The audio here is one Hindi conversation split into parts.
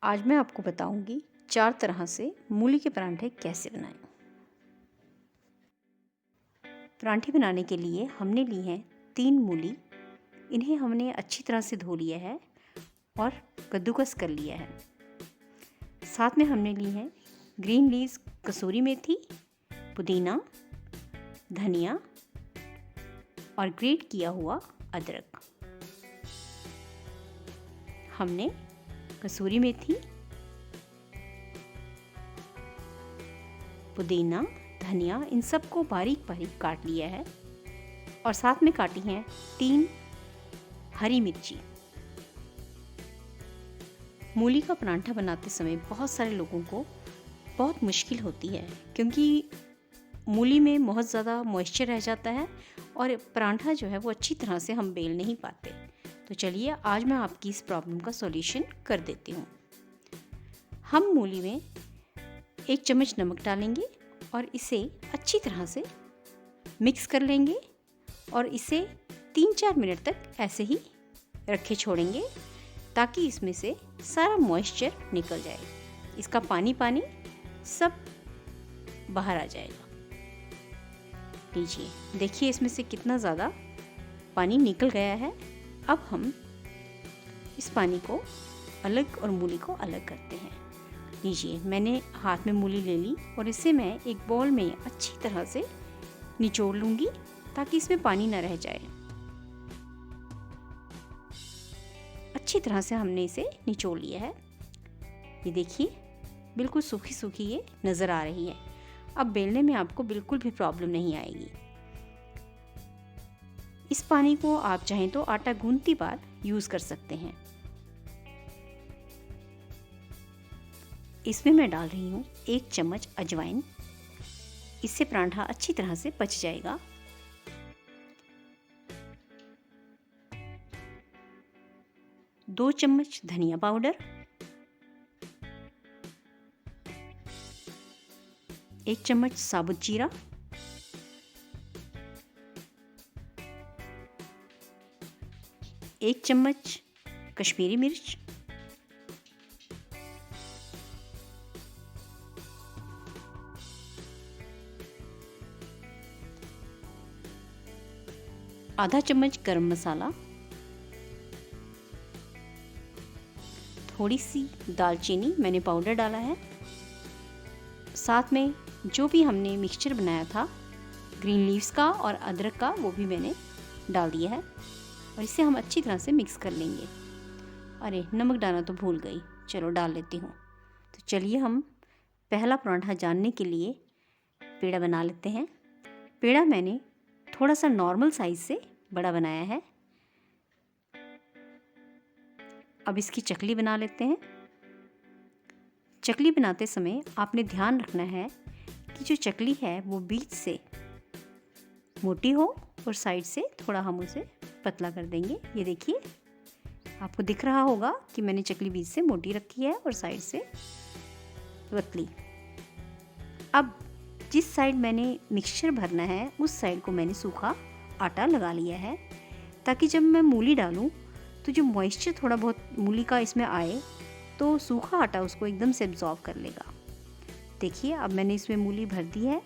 आज मैं आपको बताऊंगी 4 तरह से मूली के परांठे कैसे बनाएं। परांठे बनाने के लिए हमने ली हैं 3 मूली। इन्हें हमने अच्छी तरह से धो लिया है और कद्दूकस कर लिया है। साथ में हमने ली है ग्रीन लीव्स, कसूरी मेथी, पुदीना, धनिया और ग्रेट किया हुआ अदरक। हमने कसूरी मेथी, पुदीना, धनिया इन सबको बारीक बारीक काट लिया है और साथ में काटी हैं 3 हरी मिर्ची। मूली का परांठा बनाते समय बहुत सारे लोगों को बहुत मुश्किल होती है क्योंकि मूली में बहुत ज़्यादा मॉइस्चर रह जाता है और परांठा जो है वो अच्छी तरह से हम बेल नहीं पाते। तो चलिए आज मैं आपकी इस प्रॉब्लम का सॉल्यूशन कर देती हूँ। हम मूली में 1 चम्मच नमक डालेंगे और इसे अच्छी तरह से मिक्स कर लेंगे और इसे 3-4 मिनट तक ऐसे ही रखे छोड़ेंगे ताकि इसमें से सारा मॉइस्चर निकल जाए, इसका पानी सब बाहर आ जाएगा। लीजिए, देखिए इसमें से कितना ज़्यादा पानी निकल गया है। अब हम इस पानी को अलग और मूली को अलग करते हैं। लीजिए, मैंने हाथ में मूली ले ली और इसे मैं एक बाउल में अच्छी तरह से निचोड़ लूँगी ताकि इसमें पानी ना रह जाए। अच्छी तरह से हमने इसे निचोड़ लिया है। ये देखिए बिल्कुल सूखी सूखी ये नज़र आ रही है। अब बेलने में आपको बिल्कुल भी प्रॉब्लम नहीं आएगी। इस पानी को आप चाहें तो आटा गूंथती बार यूज़ कर सकते हैं। इसमें मैं डाल रही हूँ 1 चम्मच अजवाइन। इससे परांठा अच्छी तरह से पच जाएगा। दो चम्मच धनिया पाउडर, 1 चम्मच साबुत जीरा, 1 चम्मच कश्मीरी मिर्च, आधा चम्मच गरम मसाला, थोड़ी सी दालचीनी मैंने पाउडर डाला है। साथ में जो भी हमने मिक्सचर बनाया था ग्रीन लीव्स का और अदरक का, वो भी मैंने डाल दिया है और इसे हम अच्छी तरह से मिक्स कर लेंगे। अरे नमक डालना तो भूल गई, चलो डाल लेती हूँ। तो चलिए हम पहला परांठा जानने के लिए पेड़ा बना लेते हैं। पेड़ा मैंने थोड़ा सा नॉर्मल साइज से बड़ा बनाया है। अब इसकी चकली बना लेते हैं। चकली बनाते समय आपने ध्यान रखना है कि जो चकली है वो बीच से मोटी हो और साइड से थोड़ा हम उसे पतला कर देंगे। ये देखिए, आपको दिख रहा होगा कि मैंने चकली बीच से मोटी रखी है और साइड से पतली। अब जिस साइड मैंने मिक्सचर भरना है उस साइड को मैंने सूखा आटा लगा लिया है ताकि जब मैं मूली डालूं तो जो मॉइस्चर थोड़ा बहुत मूली का इसमें आए तो सूखा आटा उसको एकदम से एब्जॉर्ब कर लेगा। देखिए, अब मैंने इसमें मूली भर दी है।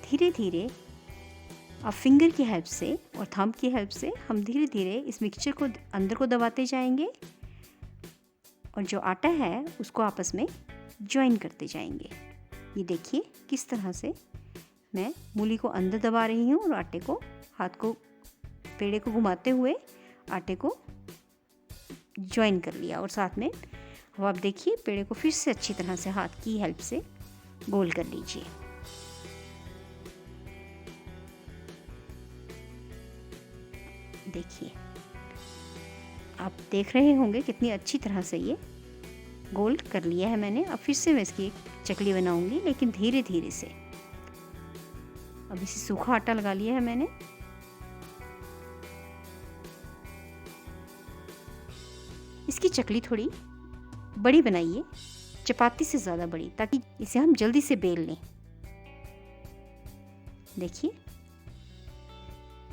धीरे धीरे अब फिंगर की हेल्प से और थंब की हेल्प से हम धीरे धीरे इस मिक्सचर को अंदर को दबाते जाएंगे और जो आटा है उसको आपस में ज्वाइन करते जाएंगे। ये देखिए किस तरह से मैं मूली को अंदर दबा रही हूँ और आटे को, हाथ को, पेड़े को घुमाते हुए आटे को ज्वाइन कर लिया। और साथ में अब आप देखिए पेड़े को फिर से अच्छी तरह से हाथ की हेल्प से गोल कर लीजिए। देखिए, आप देख रहे होंगे कितनी अच्छी तरह से ये गोल कर लिया है मैंने। अब फिर से मैं इसकी एक चकली बनाऊंगी लेकिन धीरे धीरे से। अब इसे सूखा आटा लगा लिया है मैंने। इसकी चकली थोड़ी बड़ी बनाइए, चपाती से ज़्यादा बड़ी, ताकि इसे हम जल्दी से बेल लें। देखिए,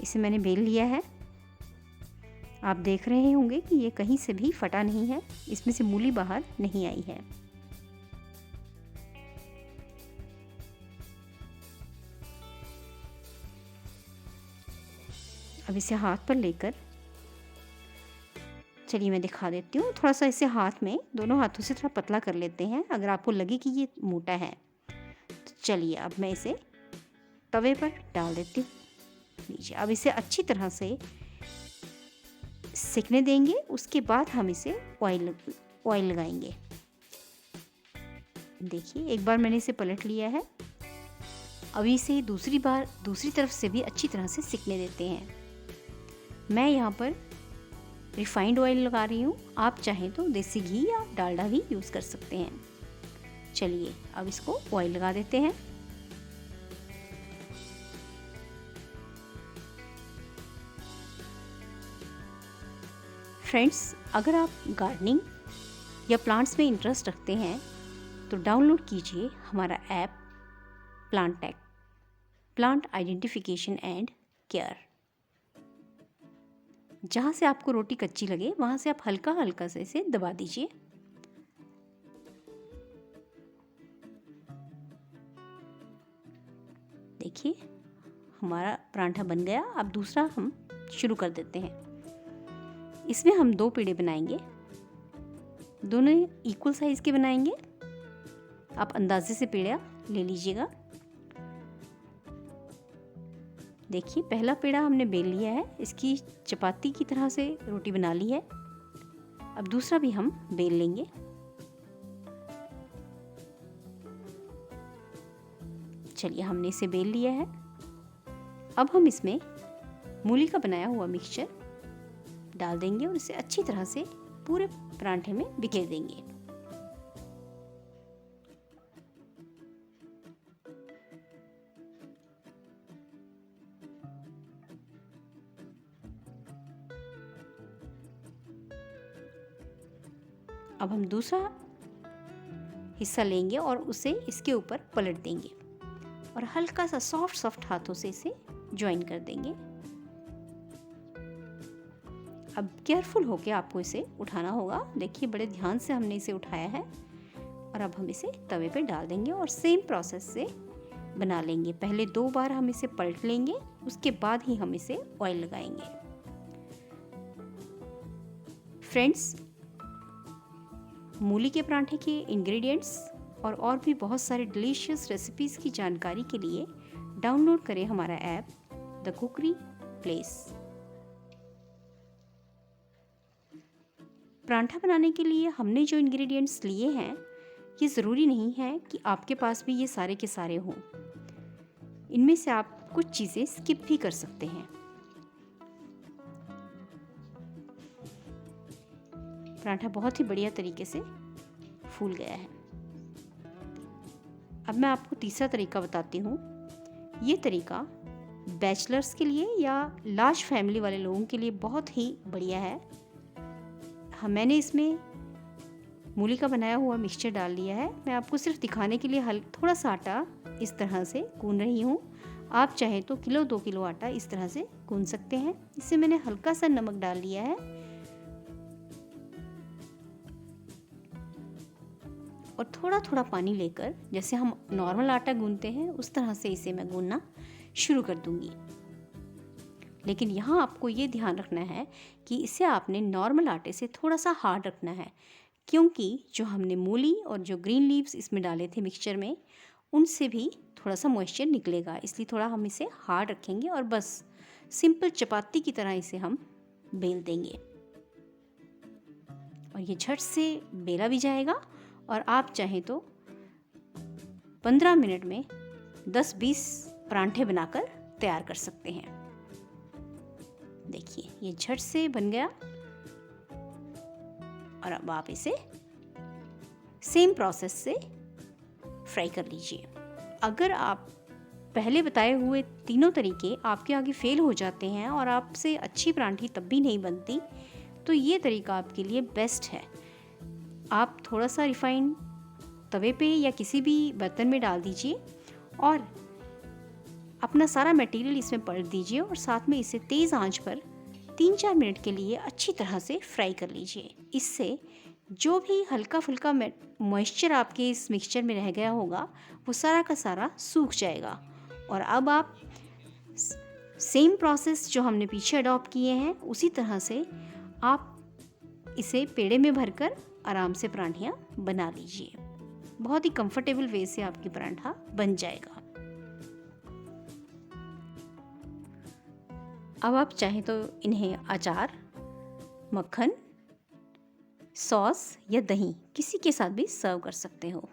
इसे मैंने बेल लिया है। आप देख रहे होंगे कि ये कहीं से भी फटा नहीं है, इसमें से मूली बाहर नहीं आई है। अब इसे हाथ पर लेकर, चलिए मैं दिखा देती हूँ, थोड़ा सा इसे हाथ में, दोनों हाथों से थोड़ा पतला कर लेते हैं। अगर आपको लगे कि ये मोटा है तो चलिए अब मैं इसे तवे पर डाल देती हूँ नीचे। अब इसे अच्छी तरह से सेकने देंगे, उसके बाद हम इसे ऑयल लगाएंगे। देखिए एक बार मैंने इसे पलट लिया है। अब इसे दूसरी तरफ से भी अच्छी तरह से सेकने देते हैं। मैं यहाँ पर रिफाइंड ऑयल लगा रही हूँ, आप चाहें तो देसी घी या डालडा भी यूज़ कर सकते हैं। चलिए अब इसको ऑयल लगा देते हैं। फ्रेंड्स, अगर आप गार्डनिंग या प्लांट्स में इंटरेस्ट रखते हैं तो डाउनलोड कीजिए हमारा app plant tech, plant identification and care. जहाँ से आपको रोटी कच्ची लगे वहाँ से आप हल्का हल्का से इसे दबा दीजिए। देखिए हमारा परांठा बन गया। अब दूसरा हम शुरू कर देते हैं। इसमें हम 2 पेड़े बनाएंगे, दोनों इक्वल साइज़ के बनाएंगे। आप अंदाजे से पेड़ा ले लीजिएगा। देखिए पहला पेड़ा हमने बेल लिया है, इसकी चपाती की तरह से रोटी बना ली है। अब दूसरा भी हम बेल लेंगे। चलिए हमने इसे बेल लिया है। अब हम इसमें मूली का बनाया हुआ मिक्सचर डाल देंगे और इसे अच्छी तरह से पूरे परांठे में बिखेर देंगे। अब हम दूसरा हिस्सा लेंगे और उसे इसके ऊपर पलट देंगे और हल्का सा सॉफ्ट हाथों से इसे ज्वाइन कर देंगे। अब केयरफुल होके आपको इसे उठाना होगा। देखिए बड़े ध्यान से हमने इसे उठाया है और अब हम इसे तवे पे डाल देंगे और सेम प्रोसेस से बना लेंगे। पहले 2 बार हम इसे पलट लेंगे, उसके बाद ही हम इसे ऑयल लगाएंगे। फ्रेंड्स, मूली के परांठे के इंग्रेडिएंट्स और भी बहुत सारे डिलीशियस रेसिपीज़ की जानकारी के लिए डाउनलोड करें हमारा ऐप द कुकरी प्लेस। परांठा बनाने के लिए हमने जो इंग्रेडिएंट्स लिए हैं, ये ज़रूरी नहीं है कि आपके पास भी ये सारे के सारे हों। इनमें से आप कुछ चीज़ें स्किप भी कर सकते हैं। परांठा बहुत ही बढ़िया तरीके से फूल गया है। अब मैं आपको तीसरा तरीका बताती हूँ। ये तरीका बैचलर्स के लिए या लार्ज फैमिली वाले लोगों के लिए बहुत ही बढ़िया है। मैंने इसमें मूली का बनाया हुआ मिक्सचर डाल लिया है। मैं आपको सिर्फ दिखाने के लिए थोड़ा सा आटा इस तरह से गूंद रही हूँ। आप चाहे तो 2 किलो आटा इस तरह से गूंद सकते हैं। इससे मैंने हल्का सा नमक डाल लिया है और थोड़ा थोड़ा पानी लेकर, जैसे हम नॉर्मल आटा गूंदते हैं उस तरह से इसे मैं गूंदना शुरू कर दूंगी। लेकिन यहाँ आपको ये ध्यान रखना है कि इसे आपने नॉर्मल आटे से थोड़ा सा हार्ड रखना है, क्योंकि जो हमने मूली और जो ग्रीन लीव्स इसमें डाले थे मिक्सचर में, उनसे भी थोड़ा सा मॉइस्चर निकलेगा। इसलिए थोड़ा हम इसे हार्ड रखेंगे और बस सिंपल चपाती की तरह इसे हम बेल देंगे और ये झट से बेला भी जाएगा। और आप चाहें तो 15 मिनट में 10-20 परांठे बनाकर तैयार कर सकते हैं। देखिए ये झट से बन गया और अब आप इसे सेम प्रोसेस से फ्राई कर लीजिए। अगर आप पहले बताए हुए तीनों तरीके आपके आगे फेल हो जाते हैं और आपसे अच्छी परांठी तब भी नहीं बनती, तो ये तरीका आपके लिए बेस्ट है। आप थोड़ा सा रिफाइंड तवे पे या किसी भी बर्तन में डाल दीजिए और अपना सारा मटेरियल इसमें पलट दीजिए और साथ में इसे तेज़ आंच पर 3-4 मिनट के लिए अच्छी तरह से फ्राई कर लीजिए। इससे जो भी हल्का फुल्का मॉइस्चर आपके इस मिक्सचर में रह गया होगा वो सारा का सारा सूख जाएगा। और अब आप सेम प्रोसेस जो हमने पीछे अडॉप्ट किए हैं उसी तरह से आप इसे पेड़े में भरकर आराम से परांठियाँ बना लीजिए। बहुत ही कंफर्टेबल वे से आपकी परांठा बन जाएगा। अब आप चाहें तो इन्हें अचार, मक्खन, सॉस या दही किसी के साथ भी सर्व कर सकते हो।